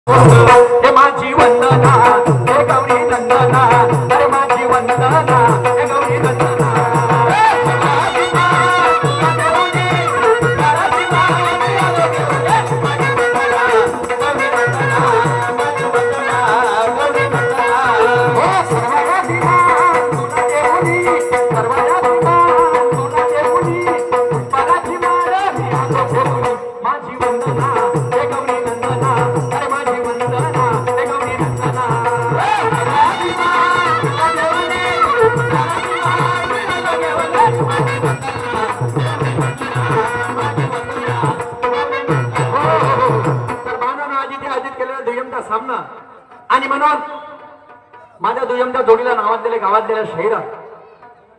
हे माझी वंदना हे गौरी नंदना अरे माझी वंदना हे गौरी नंदना सामना आणि म्हणून माझ्या दुय्यमच्या जोडीला नावाजलेले गावातलेल्या शहरात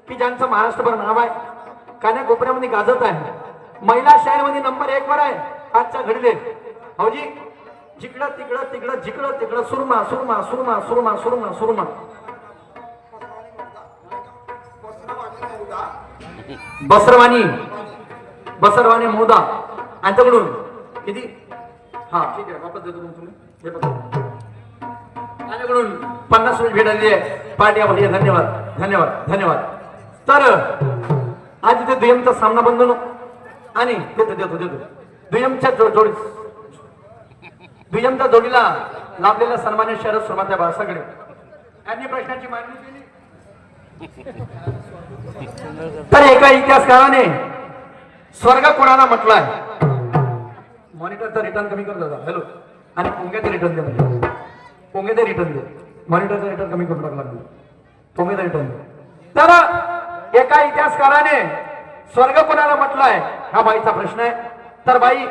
की ज्यांचं महाराष्ट्रभर नाव आहे कान्या कोपऱ्यामध्ये गाजत आहे महिला शहरमध्ये नंबर 1 वर आहे आजच्या घडीले हौजी जिकडं तिकडं तिकडं जिकडं तिकडं सुरमा सुरमा सुरमा सुरमा सुरमा सुरमा बसरवाणी बसरवाणी मोदा यांच्याकडून किती हा ठीक आहे वापस देतो मग तुम्ही हे बघा माझ्याकडून 50 रुपये भेट आलेली आहे पार्टी आपण धन्यवाद धन्यवाद धन्यवाद तर आज इथे दुय्यमचा सामना बंधनो आणि देतो देतो देतो दुय्यमच्या दुय्यमच्या जोडीला लाभलेल्या सन्मान्य शरद सुरमात्या बाळासाहेब यांनी प्रश्नाची मांडणी केली तर एका इतिहासकाराने स्वर्ग कोणाला म्हटलाय मॉनिटरचा रिटर्न कमी कर दादा हॅलो आणि पोंग्याचं रिटर्न दे म्हणजे पोंग्याचं रिटर्न दे मॉनिटरचा रिटर्न कमी करून टाकला पोंग्याचं रिटर्न दे तर एका इतिहासकाराने स्वर्ग कोणाला म्हटलाय हा बाईचा प्रश्न आहे तर बाई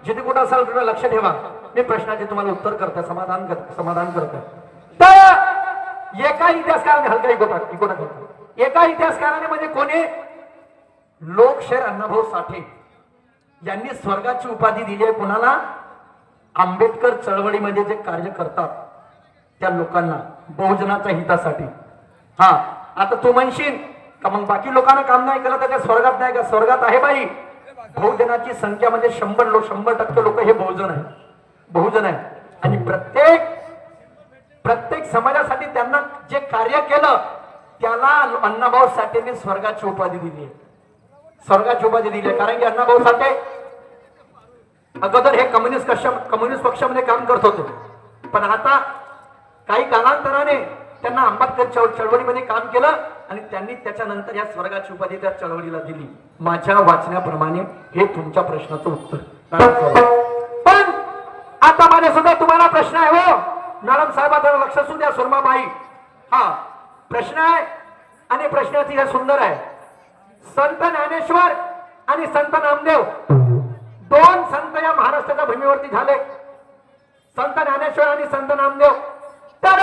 जिथे कुठं असाल तिथं लक्ष ठेवा मी प्रश्नाचे तुम्हाला उत्तर करता समाधान करता तर एका इतिहासकाराने हलका इकोटा करतो एका इतिहासकाराने म्हणजे कोणी लोकशाहीर अण्णाभाऊ साठे यांनी स्वर्गाची उपाधी दिली आहे कोणाला आंबेडकर चळवळीमध्ये जे कार्य करतात त्या लोकांना बहुजनाच्या हितासाठी हा आता तू म्हणशील का मग बाकी लोकांना काम नाही केलं तर त्या स्वर्गात नाही का स्वर्गात आहे बाई बहुजनाची संख्या म्हणजे 100% लोक हे बहुजन आहे आणि प्रत्येक समाजासाठी त्यांना जे कार्य केलं त्याला अण्णाभाऊ साठेंनी स्वर्गाची उपाधी दिली आहे स्वर्गाची उपाधी दिली आहे कारण की अण्णाभाऊ साठे अगोदर हे कम्युनिस्ट पक्षामध्ये काम करत होते पण आता काही कालांतराने त्यांना आंबेडकर चळवळीमध्ये काम केलं आणि त्यांनी त्याच्यानंतर या स्वर्गाची उपाधी त्या चळवळीला दिली माझ्या वाचण्याप्रमाणे हे तुमच्या प्रश्नाचं उत्तर पण आता माझ्या सुद्धा तुम्हाला प्रश्न आहे हो मॅडम साहेबांना लक्ष असू द्या सुरमाबाई हा प्रश्न आहे आणि प्रश्नाची हे सुंदर आहे संत ज्ञानेश्वर आणि संत नामदेव दोन संत या महाराष्ट्राच्या भूमीवरती झाले संत ज्ञानेश्वर आणि संत नामदेव तर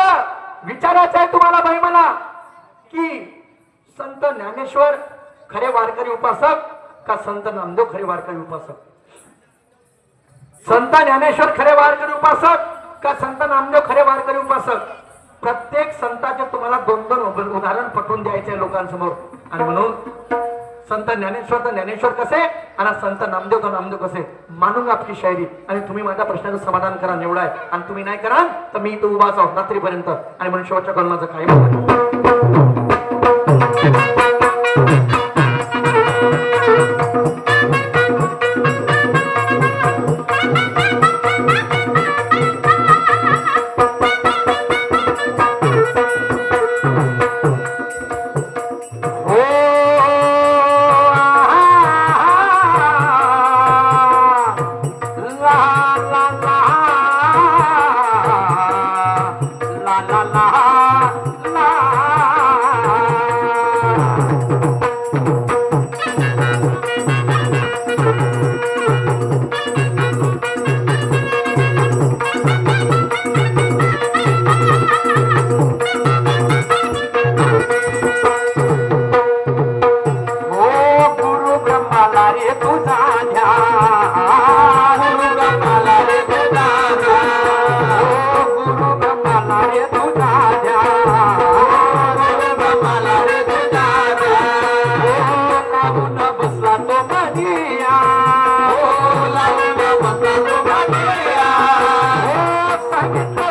विचारायचं आहे तुम्हाला बाई मला की संत ज्ञानेश्वर खरे वारकरी उपासक का संत नामदेव खरे वारकरी उपासक संत ज्ञानेश्वर खरे वारकरी उपासक का संत नामदेव खरे वारकरी उपासक प्रत्येक संताचे तुम्हाला 2-2 उदाहरण पटवून द्यायचे लोकांसमोर आणि म्हणून संत ज्ञानेश्वर तर ज्ञानेश्वर कसे आणि संत नामदेव तर नामदेव कसे मानून आपली शायरी आणि तुम्ही माझ्या प्रश्नाचं समाधान करा निवडा आहे आणि तुम्ही नाही कराल तर मी इथं उभाच आहोत रात्रीपर्यंत आणि म्हणून शेवटच्या कलमाचं काय la la la सांगितलं